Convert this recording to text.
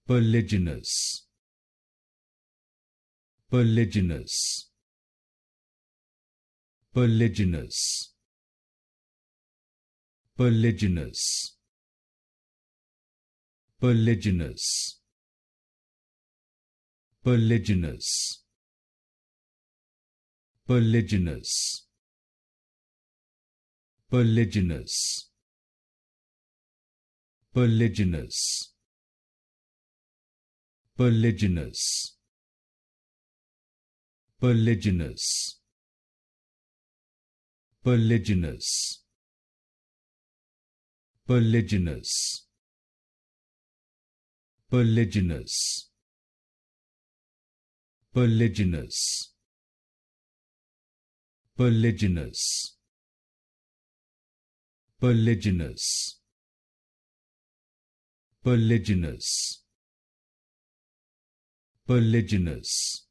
polygynous, polygynous, polygynous, polygynous, polygynous, polygynous, polygynous, polygynous, polygynous, polygynous, polygynous, polygynous, polygynous, polygynous, polygynous, polygynous, polygynous, polygynous, polygynous,